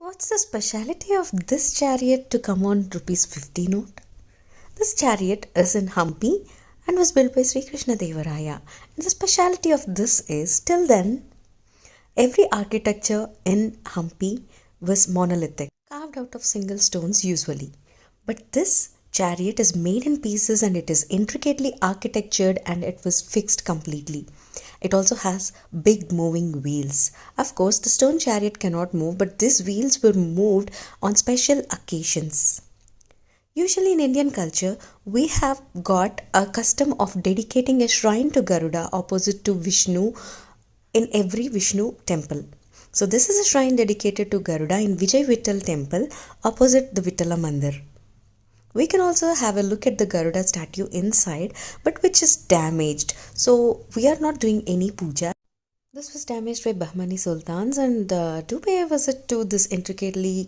What's the speciality of this chariot to come on rupees 50 note? This chariot is in Hampi and was built by Sri Krishna Devaraya. And the speciality of this is, till then, every architecture in Hampi was monolithic, carved out of single stones usually. But this chariot is made in pieces and it is intricately architectured and it was fixed completely. It also has big moving wheels. Of course, the stone chariot cannot move, but these wheels were moved on special occasions. Usually in Indian culture, we have got a custom of dedicating a shrine to Garuda opposite to Vishnu in every Vishnu temple. So this is a shrine dedicated to Garuda in Vijay Vittal temple opposite the Vittala Mandir. We can also have a look at the Garuda statue inside, but which is damaged. So we are not doing any puja. This was damaged by Bahmani sultans, and do pay a visit to this intricately